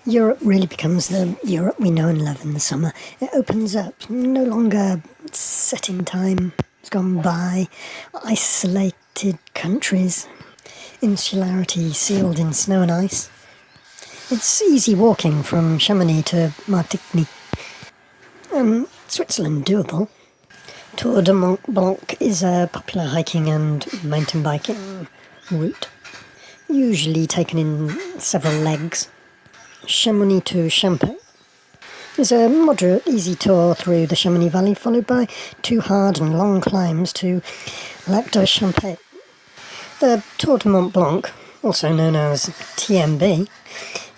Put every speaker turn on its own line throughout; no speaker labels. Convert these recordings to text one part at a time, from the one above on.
Europe really becomes the Europe we know and love in the summer. It opens up, no longer set in time, it's gone by, isolated countries, insularity sealed in snow and ice. It's easy walking from Chamonix to Martigny. Switzerland doable. Tour de Mont Blanc is a popular hiking and mountain biking route, usually taken in several legs. Chamonix to Champagne is a moderate, easy tour through the Chamonix Valley, followed by 2 hard and long climbs to Lac de Champagne. The Tour de Mont Blanc, also known as TMB,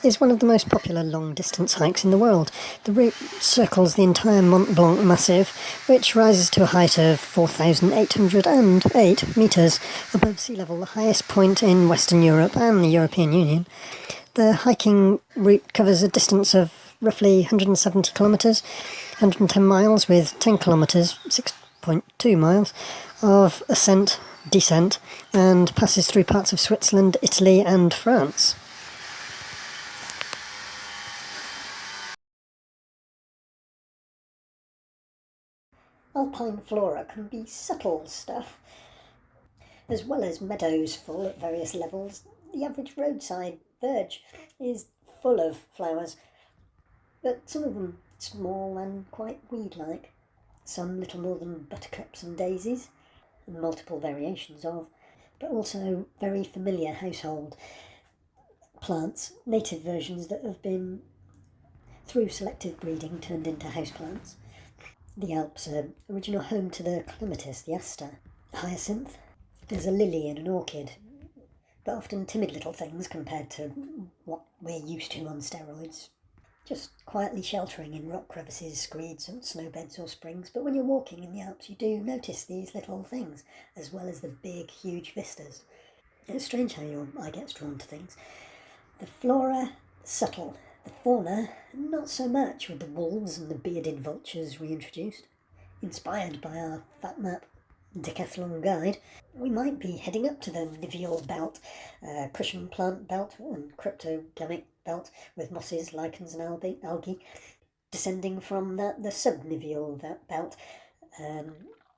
is one of the most popular long-distance hikes in the world. The route circles the entire Mont Blanc massif, which rises to a height of 4,808 metres above sea level, the highest point in Western Europe and the European Union. The hiking route covers a distance of roughly 170 kilometres, 110 miles, with 10 kilometres, 6.2 miles, of ascent, descent, and passes through parts of Switzerland, Italy and France. Alpine flora can be subtle stuff. As well as meadows full at various levels, the average roadside verge is full of flowers, but some of them small and quite weed-like, some little more than buttercups and daisies, and multiple variations of, but also very familiar household plants, native versions that have been, through selective breeding, turned into houseplants. The Alps are original home to the clematis, the aster, hyacinth. There's a lily and an orchid, but often timid little things compared to what we're used to on steroids. Just quietly sheltering in rock crevices, screeds, and snowbeds or springs. But when you're walking in the Alps, you do notice these little things, as well as the big, huge vistas. It's strange how your eye gets drawn to things. The flora, subtle. The fauna, not so much, with the wolves and the bearded vultures reintroduced. Inspired by our fatmap decathlon guide, we might be heading up to the niveal belt, cushion plant belt and cryptogamic belt with mosses, lichens and algae, descending from the sub-niveal belt,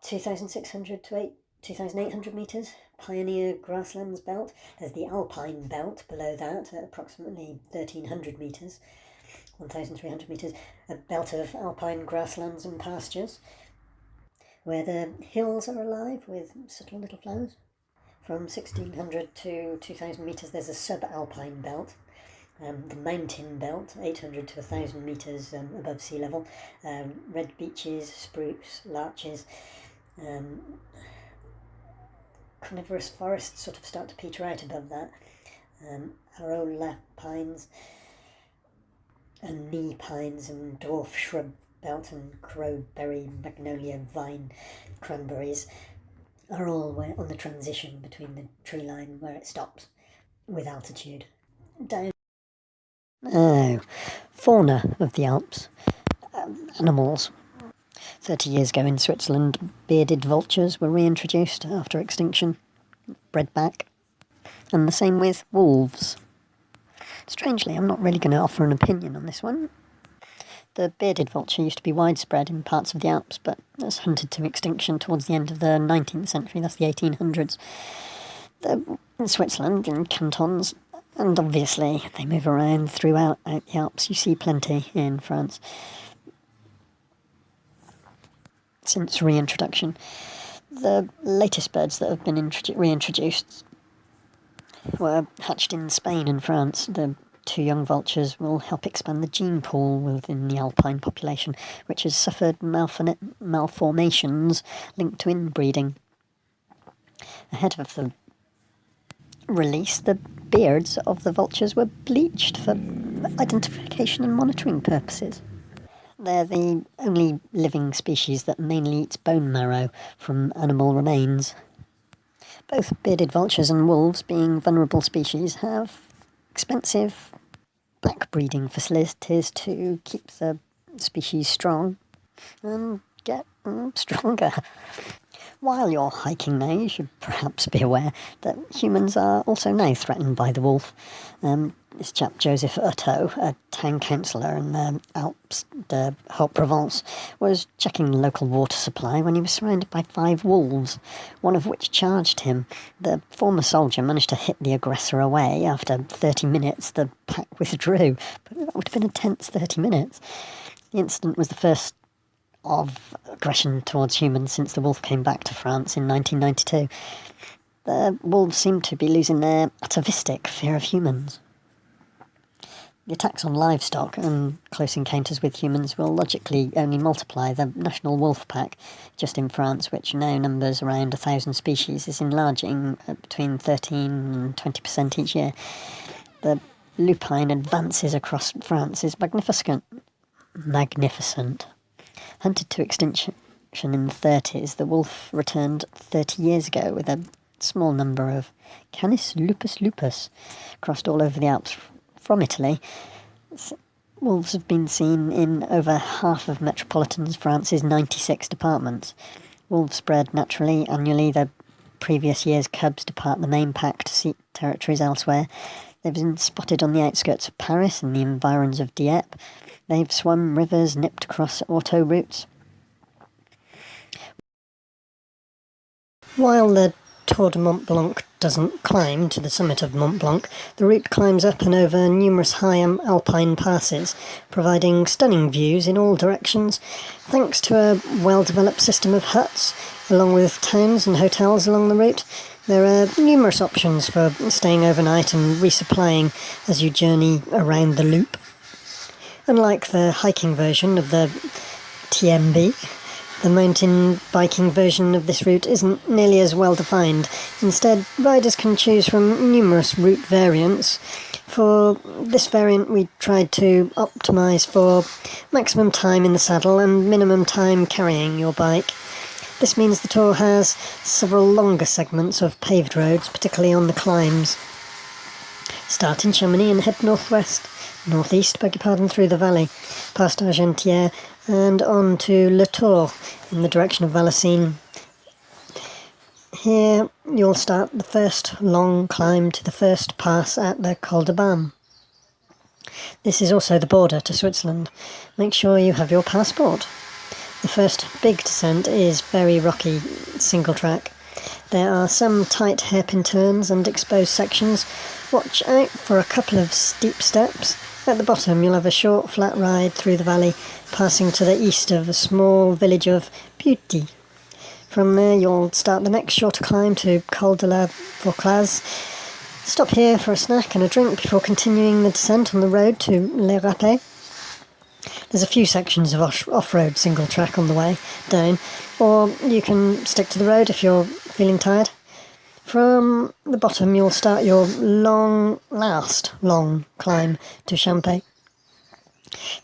2,600 to 2,800 metres, pioneer grasslands belt. There's the alpine belt below that at approximately 1,300 metres, 1,300 metres, a belt of alpine grasslands and pastures, where the hills are alive with subtle little flowers. From 1,600 to 2,000 metres there's a sub-alpine belt, the mountain belt, 800 to 1,000 metres above sea level, red beeches, spruce, larches, coniferous forests sort of start to peter out above that, arola pines and knee pines and dwarf shrub belt and crowberry, magnolia, vine, cranberries are all on the transition between the tree line where it stops with altitude. Down. Oh, fauna of the Alps. Animals. 30 years ago in Switzerland, bearded vultures were reintroduced after extinction, bred back. And the same with wolves. Strangely, I'm not really going to offer an opinion on this one. The bearded vulture used to be widespread in parts of the Alps, but was hunted to extinction towards the end of the 19th century, that's the 1800s. In Switzerland, in cantons, and obviously they move around throughout the Alps. You see plenty in France since reintroduction. The latest birds that have been reintroduced were hatched in Spain and France. The 2 young vultures will help expand the gene pool within the alpine population, which has suffered malformations linked to inbreeding. Ahead of the release, the beards of the vultures were bleached for identification and monitoring purposes. They're the only living species that mainly eats bone marrow from animal remains. Both bearded vultures and wolves, being vulnerable species, have expensive black breeding facilities to keep the species strong, and get stronger. While you're hiking now, you should perhaps be aware that humans are also now threatened by the wolf. This chap, Joseph Hutto, a town councillor in the Alps de Haute-Provence, was checking the local water supply when he was surrounded by 5 wolves, one of which charged him. The former soldier managed to hit the aggressor away. After 30 minutes, the pack withdrew, but that would have been a tense 30 minutes. The incident was the first of aggression towards humans since the wolf came back to France in 1992. The wolves seem to be losing their atavistic fear of humans. The attacks on livestock and close encounters with humans will logically only multiply. The national wolf pack, just in France, which now numbers around 1,000 species, is enlarging at between 13 and 20% each year. The lupine advances across France is magnificent. Hunted to extinction in the 30s, the wolf returned 30 years ago with a small number of Canis lupus crossed all over the Alps from Italy. Wolves have been seen in over half of metropolitan France's 96 departments. Wolves spread naturally annually. The previous year's cubs depart the main pack to seek territories elsewhere. They've been spotted on the outskirts of Paris and the environs of Dieppe. They've swum rivers, nipped across auto routes. While the Tour de Mont Blanc doesn't climb to the summit of Mont Blanc, the route climbs up and over numerous high alpine passes, providing stunning views in all directions, thanks to a well-developed system of huts, along with towns and hotels along the route. There are numerous options for staying overnight and resupplying as you journey around the loupe. Unlike the hiking version of the TMB, the mountain biking version of this route isn't nearly as well defined. Instead, riders can choose from numerous route variants. For this variant, we tried to optimise for maximum time in the saddle and minimum time carrying your bike. This means the tour has several longer segments of paved roads, particularly on the climbs. Start in Chamonix and head northeast, through the valley, past Argentière and on to Le Tour in the direction of Vallecines. Here you'll start the first long climb to the first pass at the Col de Bam. This is also the border to Switzerland. Make sure you have your passport. The first big descent is very rocky, single track. There are some tight hairpin turns and exposed sections. Watch out for a couple of steep steps. At the bottom you'll have a short flat ride through the valley, passing to the east of a small village of Putti. From there you'll start the next shorter climb to Col de la Vauclase. Stop here for a snack and a drink before continuing the descent on the road to Les Rapets. There's a few sections of off-road single track on the way down, or you can stick to the road if you're feeling tired. From the bottom you'll start your last long climb to Champay.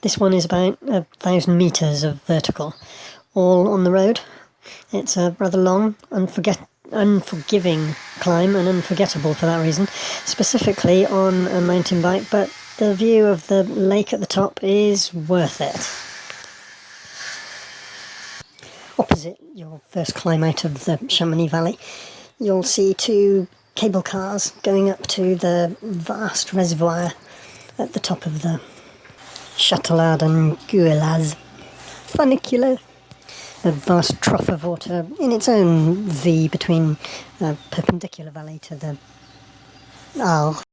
This one is about 1,000 metres of vertical, all on the road. It's a rather long, unforgiving climb, and unforgettable for that reason, specifically on a mountain bike, but the view of the lake at the top is worth it. Opposite your first climb out of the Chamonix Valley, you'll see 2 cable cars going up to the vast reservoir at the top of the Châtelard and Gueulaz funicular. A vast trough of water in its own V between a perpendicular valley to the Arles.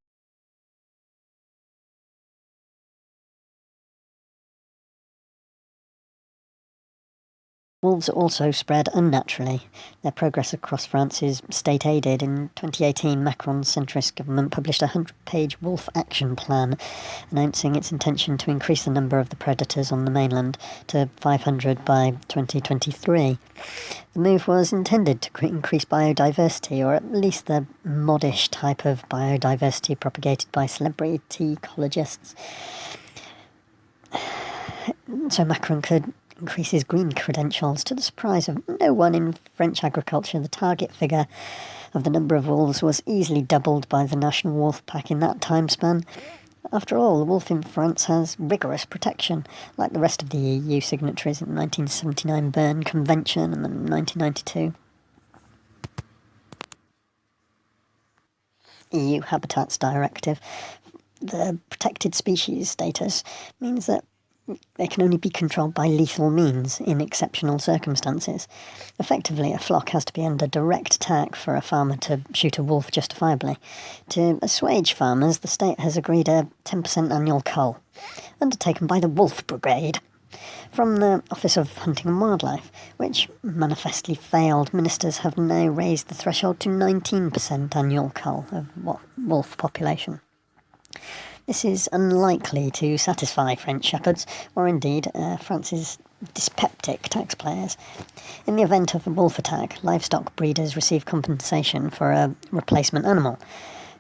Wolves also spread unnaturally. Their progress across France is state-aided. In 2018, Macron's centrist government published a 100-page wolf action plan, announcing its intention to increase the number of the predators on the mainland to 500 by 2023. The move was intended to increase biodiversity, or at least the modish type of biodiversity propagated by celebrity ecologists. So Macron could increase his green credentials. To the surprise of no one in French agriculture, the target figure of the number of wolves was easily doubled by the national wolf pack in that time span. After all, the wolf in France has rigorous protection, like the rest of the EU signatories in the 1979 Berne Convention and the 1992 EU Habitats Directive. The protected species status means that they can only be controlled by lethal means in exceptional circumstances. Effectively, a flock has to be under direct attack for a farmer to shoot a wolf justifiably. To assuage farmers, the state has agreed a 10% annual cull, undertaken by the Wolf Brigade, from the Office of Hunting and Wildlife, which manifestly failed. Ministers have now raised the threshold to 19% annual cull of wolf population. This is unlikely to satisfy French shepherds, or indeed France's dyspeptic taxpayers. In the event of a wolf attack, livestock breeders receive compensation for a replacement animal.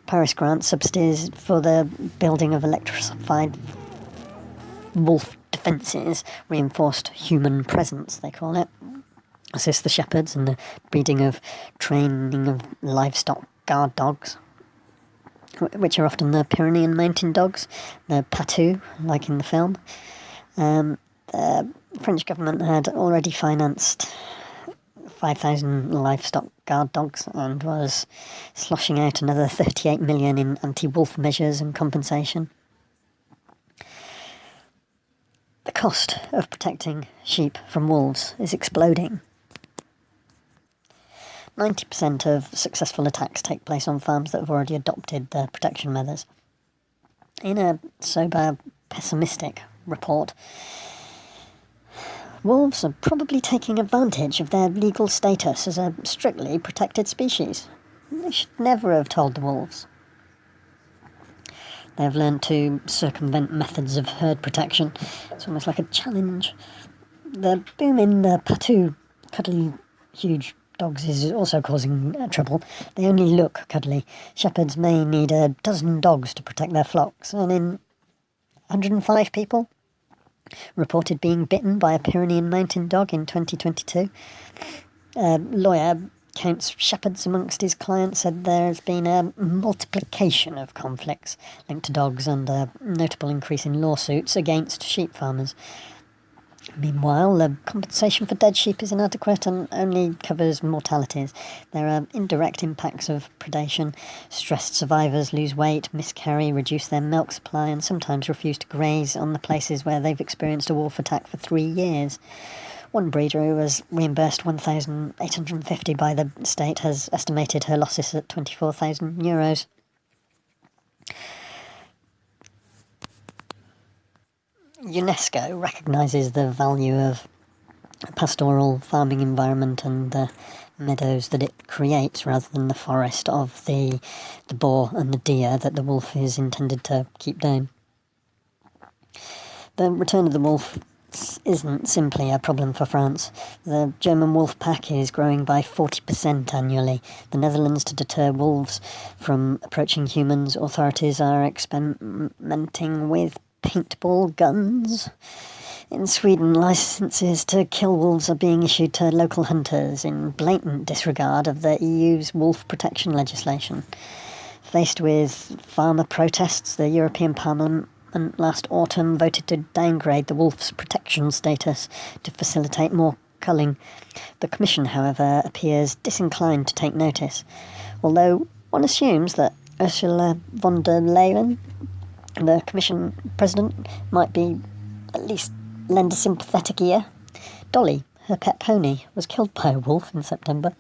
Paris grants subsidies for the building of electrified wolf defences, reinforced human presence, they call it, assist the shepherds in the breeding of training of livestock guard dogs, which are often the Pyrenean mountain dogs, the patou, like in the film. The French government had already financed 5,000 livestock guard dogs and was sloshing out another 38 million in anti-wolf measures and compensation. The cost of protecting sheep from wolves is exploding. 90% of successful attacks take place on farms that have already adopted the protection measures. In a sober, pessimistic report, wolves are probably taking advantage of their legal status as a strictly protected species. They should never have told the wolves. They have learned to circumvent methods of herd protection. It's almost like a challenge. The boom in the patou, cuddly, huge dogs, is also causing trouble. They only look cuddly. Shepherds may need a dozen dogs to protect their flocks, and in 105 people reported being bitten by a Pyrenean mountain dog in 2022. A lawyer counts shepherds amongst his clients, said there's been a multiplication of conflicts linked to dogs and a notable increase in lawsuits against sheep farmers. Meanwhile, the compensation for dead sheep is inadequate and only covers mortalities. There are indirect impacts of predation. Stressed survivors lose weight, miscarry, reduce their milk supply, and sometimes refuse to graze on the places where they've experienced a wolf attack for 3 years. One breeder who was reimbursed €1,850 by the state has estimated her losses at €24,000. UNESCO recognises the value of a pastoral farming environment and the meadows that it creates rather than the forest of the boar and the deer that the wolf is intended to keep down. The return of the wolf isn't simply a problem for France. The German wolf pack is growing by 40% annually. The Netherlands, to deter wolves from approaching humans, authorities are experimenting with paintball guns. In Sweden, licences to kill wolves are being issued to local hunters in blatant disregard of the EU's wolf protection legislation. Faced with farmer protests, the European Parliament last autumn voted to downgrade the wolf's protection status to facilitate more culling. The Commission, however, appears disinclined to take notice, although one assumes that Ursula von der Leyen, the Commission President, might be at least lend a sympathetic ear. Dolly, her pet pony, was killed by a wolf in September.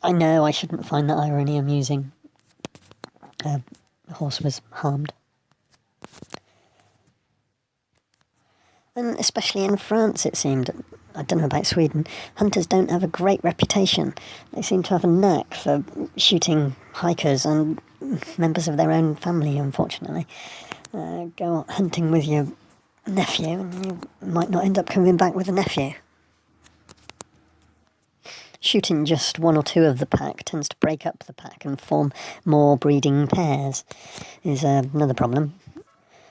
I know I shouldn't find that irony amusing. The horse was harmed. And especially in France, it seemed, I don't know about Sweden, hunters don't have a great reputation. They seem to have a knack for shooting hikers and members of their own family, unfortunately. Go hunting with your nephew and you might not end up coming back with a nephew. Shooting just one or two of the pack tends to break up the pack and form more breeding pairs, is another problem.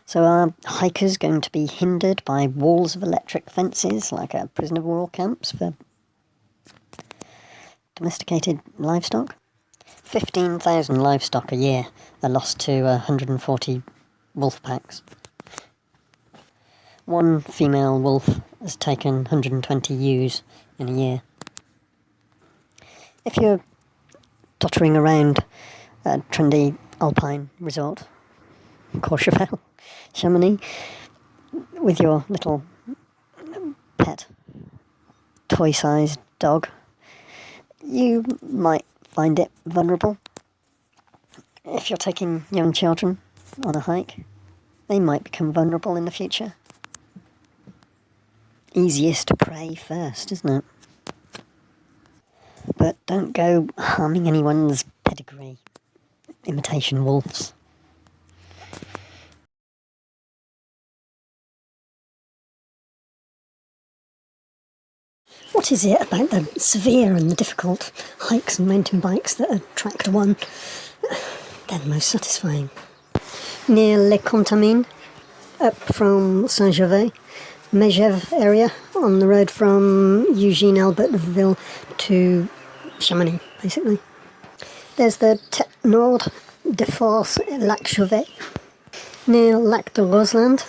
So are hikers going to be hindered by walls of electric fences like a prisoner of war camps for domesticated livestock? 15,000 livestock a year are lost to 140 wolf packs. One female wolf has taken 120 ewes in a year. If you're dottering around a trendy alpine resort, Courchevel, Chamonix, with your little pet, toy-sized dog, you might find it vulnerable. If you're taking young children on a hike, they might become vulnerable in the future. Easiest to prey first, isn't it? But don't go harming anyone's pedigree. Imitation wolves. What is it about the severe and the difficult hikes and mountain bikes that attract one? They're the most satisfying. Near Les Contamines, up from Saint-Gervais, Megève area, on the road from Eugene-Albertville to Chamonix, basically. There's the Tête Nord de Force Lac Chauvet, near Lac de Roseland,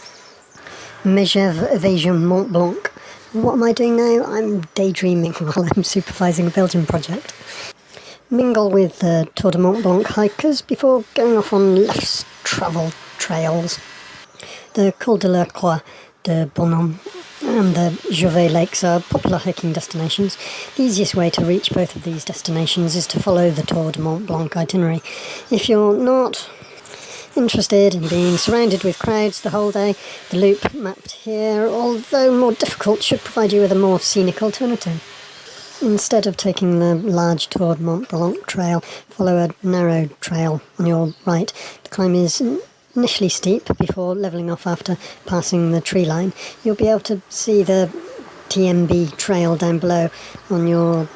Megève Evasion Mont Blanc. What am I doing now? I'm daydreaming while I'm supervising a Belgian project. Mingle with the Tour de Mont Blanc hikers before going off on less travelled trails. The Col de la Croix de Bonhomme and the Gervais Lakes are popular hiking destinations. The easiest way to reach both of these destinations is to follow the Tour de Mont Blanc itinerary. If you're not interested in being surrounded with crowds the whole day, the loupe mapped here, although more difficult, should provide you with a more scenic alternative. Instead of taking the large Tour de Mont Blanc trail, follow a narrow trail on your right. The climb is initially steep before levelling off after passing the tree line. You'll be able to see the TMB trail down below on your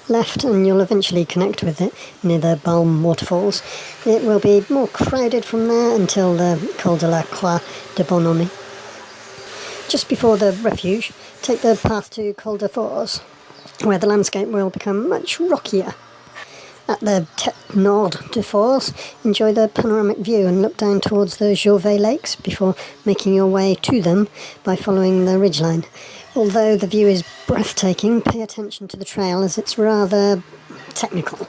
left, and you'll eventually connect with it near the Balme waterfalls. It will be more crowded from there until the Col de la Croix de Bonhomme. Just before the refuge, take the path to Col de Force, where the landscape will become much rockier. At the Tête Nord de Force, enjoy the panoramic view and look down towards the Gervais Lakes before making your way to them by following the ridgeline. Although the view is breathtaking, pay attention to the trail as it's rather technical.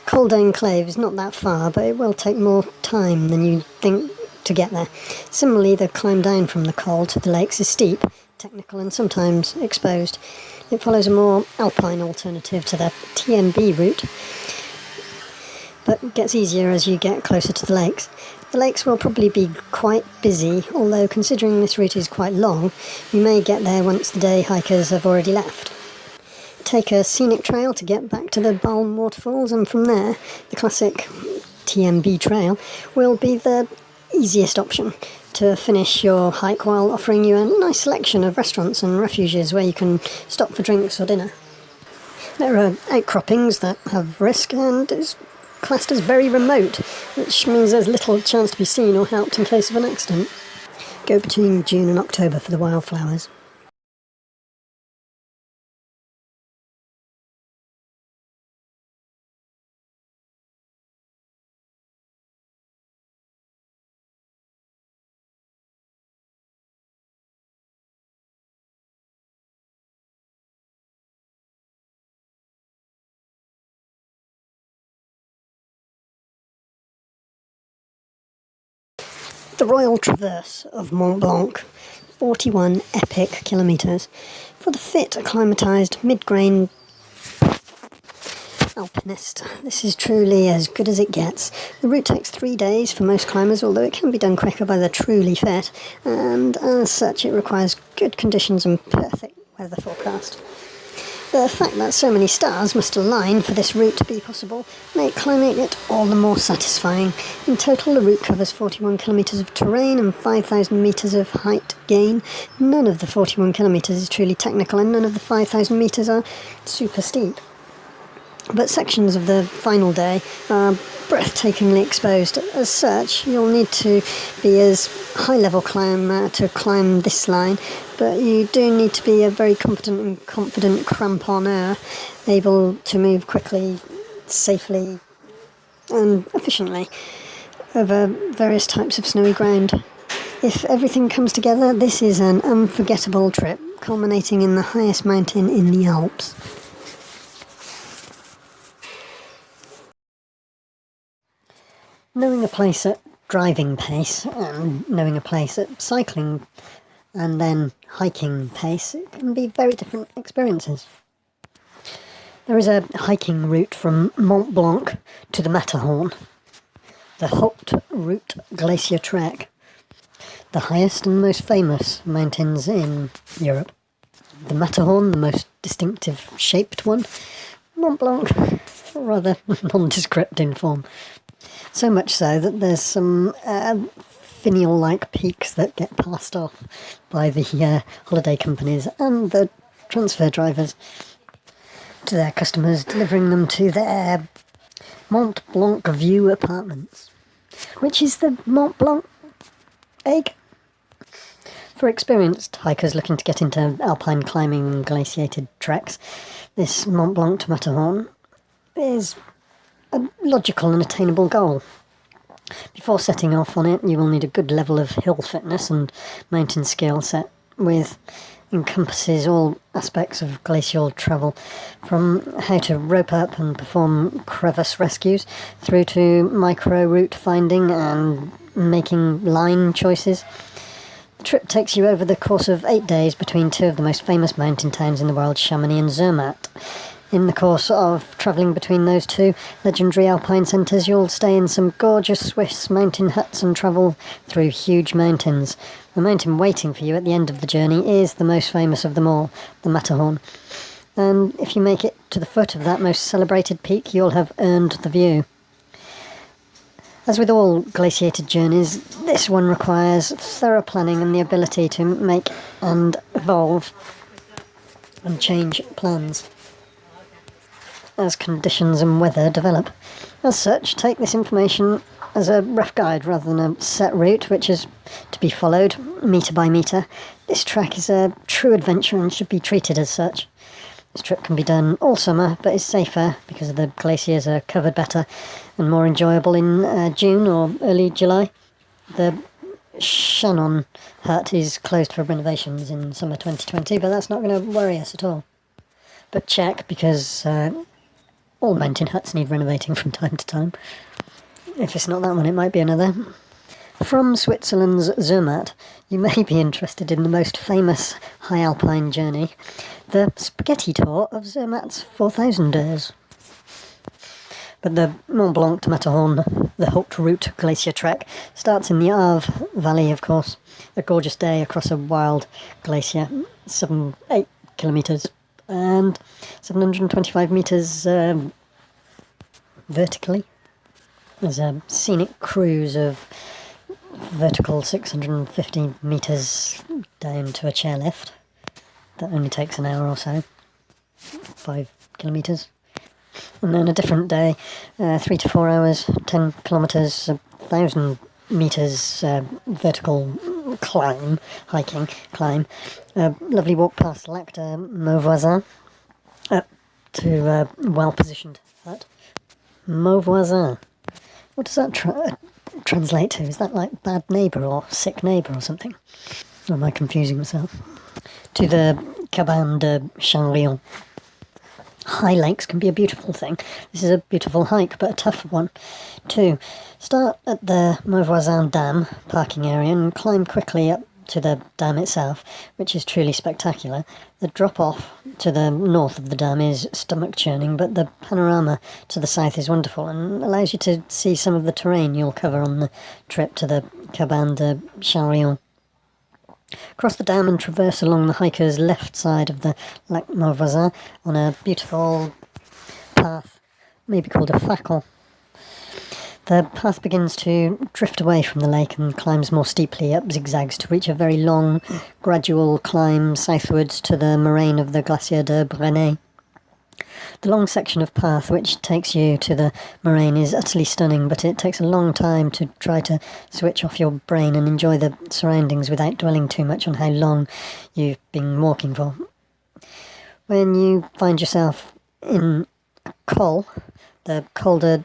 Col d'Enclave is not that far, but it will take more time than you think to get there. Similarly, the climb down from the col to the lakes is steep, technical and sometimes exposed. It follows a more alpine alternative to the TMB route, but gets easier as you get closer to the lakes. The lakes will probably be quite busy, although considering this route is quite long, you may get there once the day hikers have already left. Take a scenic trail to get back to the Balme waterfalls, and from there, the classic TMB trail will be the easiest option to finish your hike while offering you a nice selection of restaurants and refuges where you can stop for drinks or dinner. There are outcroppings that have risk and is classed as very remote, which means there's little chance to be seen or helped in case of an accident. Go between June and October for the wildflowers. The Royal Traverse of Mont Blanc, 41 epic kilometres, for the fit, acclimatised, mid-grain alpinist. This is truly as good as it gets. The route takes 3 days for most climbers, although it can be done quicker by the truly fit, and as such it requires good conditions and perfect weather forecast. The fact that so many stars must align for this route to be possible make climbing it all the more satisfying. In total, the route covers 41 kilometres of terrain and 5,000 metres of height gain. None of the 41 kilometres is truly technical, and none of the 5,000 metres are super steep. But sections of the final day are breathtakingly exposed. As such, you'll need to be as high-level climber to climb this line, but you do need to be a very competent and confident cramponneur, able to move quickly, safely, and efficiently over various types of snowy ground. If everything comes together, this is an unforgettable trip, culminating in the highest mountain in the Alps. Knowing a place at driving pace and knowing a place at cycling and then hiking pace, it can be very different experiences. There is a hiking route from Mont Blanc to the Matterhorn, the Haute Route Glacier Trek, the highest and most famous mountains in Europe. The Matterhorn, the most distinctive shaped one, Mont Blanc, rather nondescript in form. So much so that there's some finial-like peaks that get passed off by the holiday companies and the transfer drivers to their customers, delivering them to their Mont Blanc View apartments, which is the Mont Blanc egg. For experienced hikers looking to get into alpine climbing and glaciated treks, this Mont Blanc to Matterhorn is a logical and attainable goal. Before setting off on it, you will need a good level of hill fitness and mountain skill set, which encompasses all aspects of glacial travel, from how to rope up and perform crevasse rescues, through to micro route finding and making line choices. The trip takes you over the course of 8 days between two of the most famous mountain towns in the world, Chamonix and Zermatt. In the course of travelling between those two legendary alpine centres, you'll stay in some gorgeous Swiss mountain huts and travel through huge mountains. The mountain waiting for you at the end of the journey is the most famous of them all, the Matterhorn. And if you make it to the foot of that most celebrated peak, you'll have earned the view. As with all glaciated journeys, this one requires thorough planning and the ability to make and evolve and change plans as conditions and weather develop. As such, take this information as a rough guide rather than a set route which is to be followed metre by metre. This trek is a true adventure and should be treated as such. This trip can be done all summer, but is safer because the glaciers are covered better and more enjoyable in June or early July. The Shannon hut is closed for renovations in summer 2020, but that's not going to worry us at all. But check, because all mountain huts need renovating from time to time. If it's not that one, it might be another. From Switzerland's Zermatt, you may be interested in the most famous high alpine journey, the spaghetti tour of Zermatt's 4,000ers. But the Mont Blanc to Matterhorn, the Haute Route Glacier Trek, starts in the Arve Valley, of course. A gorgeous day across a wild glacier, 8 kilometres and 725 metres vertically. There's a scenic cruise of vertical 650 metres down to a chairlift. That only takes an hour or so, 5 kilometres. And then a different day, 3 to 4 hours, 10 kilometres, 1,000 metres vertical hiking climb. A lovely walk past Lac de Mauvoisin up to a well-positioned hut. Mauvoisin. What does that translate to? Is that like bad neighbour or sick neighbour or something? Or am I confusing myself? To the Cabane de Chanrion. High lakes can be a beautiful thing. This is a beautiful hike, but a tough one too. Start at the Mauvoisin Dam parking area and climb quickly up to the dam itself, which is truly spectacular. The drop-off to the north of the dam is stomach-churning, but the panorama to the south is wonderful and allows you to see some of the terrain you'll cover on the trip to the Cabane de Chanrion. Cross the dam and traverse along the hiker's left side of the Lac Mauvoisin on a beautiful path, maybe called a facle. The path begins to drift away from the lake and climbs more steeply up zigzags to reach a very long, gradual climb southwards to the moraine of the Glacier de Brenay. The long section of path which takes you to the moraine is utterly stunning, but it takes a long time to try to switch off your brain and enjoy the surroundings without dwelling too much on how long you've been walking for. When you find yourself in Col, the Col de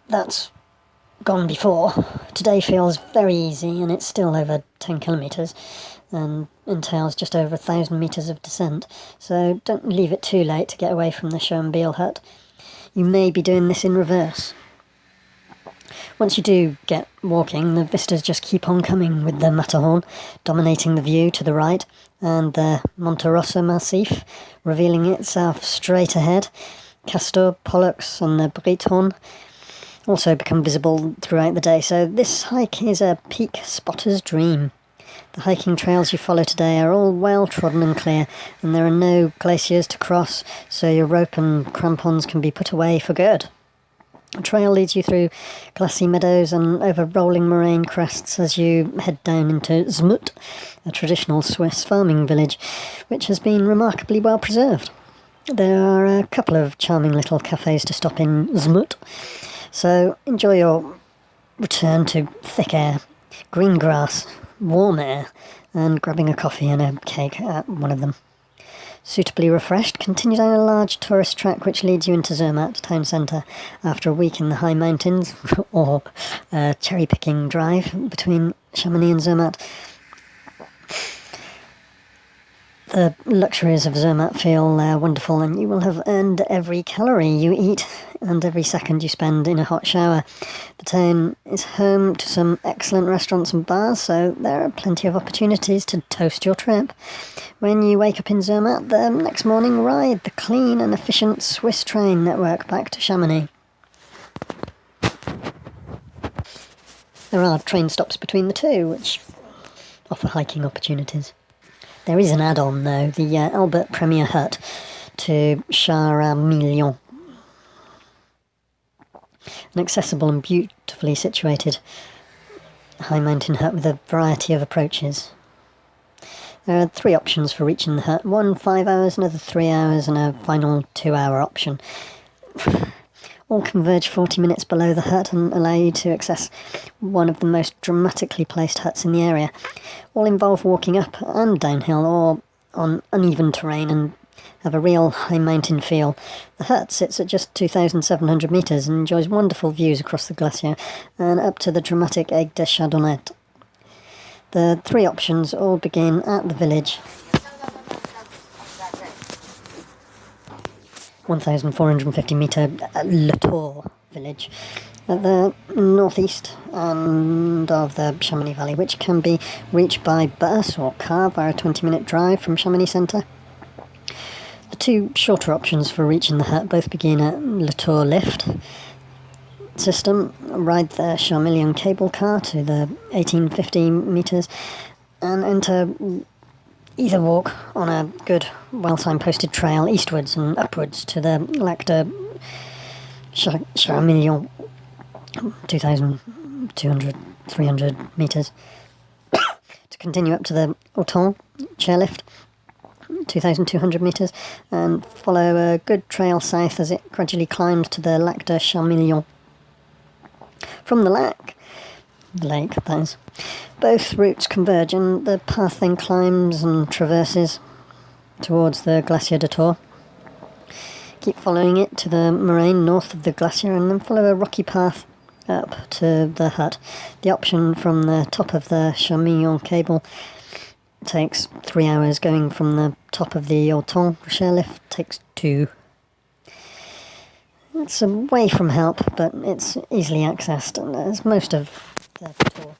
That's gone before. Today feels very easy, and it's still over 10 kilometres and entails just over 1,000 metres of descent, so don't leave it too late to get away from the Schonbiel hut. You may be doing this in reverse. Once you do get walking, the vistas just keep on coming, with the Matterhorn dominating the view to the right, and the Monte Rosso Massif revealing itself straight ahead. Castor, Pollux and the Breithorn also become visible throughout the day, so this hike is a peak spotter's dream. The hiking trails you follow today are all well trodden and clear, and there are no glaciers to cross, so your rope and crampons can be put away for good. The trail leads you through glassy meadows and over rolling moraine crests as you head down into Zmutt, a traditional Swiss farming village, which has been remarkably well preserved. There are a couple of charming little cafes to stop in Zmutt, so enjoy your return to thick air, green grass, warm air, and grabbing a coffee and a cake at one of them. Suitably refreshed, continue down a large tourist track which leads you into Zermatt town centre after a week in the high mountains, or a cherry-picking drive between Chamonix and Zermatt. The luxuries of Zermatt feel wonderful, and you will have earned every calorie you eat and every second you spend in a hot shower. The town is home to some excellent restaurants and bars, so there are plenty of opportunities to toast your trip. When you wake up in Zermatt, the next morning ride the clean and efficient Swiss train network back to Chamonix. There are train stops between the two, which offer hiking opportunities. There is an add-on, though, the Albert Premier Hut to Charamillion. An accessible and beautifully situated high mountain hut with a variety of approaches. There are 3 options for reaching the hut, one 5 hours, another 3 hours, and a final 2-hour option. All converge 40 minutes below the hut and allow you to access one of the most dramatically placed huts in the area. All involve walking up and downhill or on uneven terrain and have a real high mountain feel. The hut sits at just 2,700 metres and enjoys wonderful views across the glacier and up to the dramatic Aigues de Chardonnette. The 3 options all begin at the village, 1,450 metre Le Tour village at the northeast end of the Chamonix Valley, which can be reached by bus or car via a 20-minute drive from Chamonix Centre. The 2 shorter options for reaching the hut both begin at Le Tour lift system, ride the Charmillion cable car to the 1,850 metres and enter either walk on a good, well-signposted trail eastwards and upwards to the Lac de Charmillion, 2,200, 300 metres, to continue up to the Auton chairlift, 2,200 metres, and follow a good trail south as it gradually climbs to the Lac de Charmillion. From the lake, that is, both routes converge and the path then climbs and traverses towards the Glacier de Tours. Keep following it to the moraine north of the glacier and then follow a rocky path up to the hut. The option from the top of the Charmillion cable takes 3 hours. Going from the top of the Auton chairlift takes 2. It's away from help, but it's easily accessed, and as most of the tour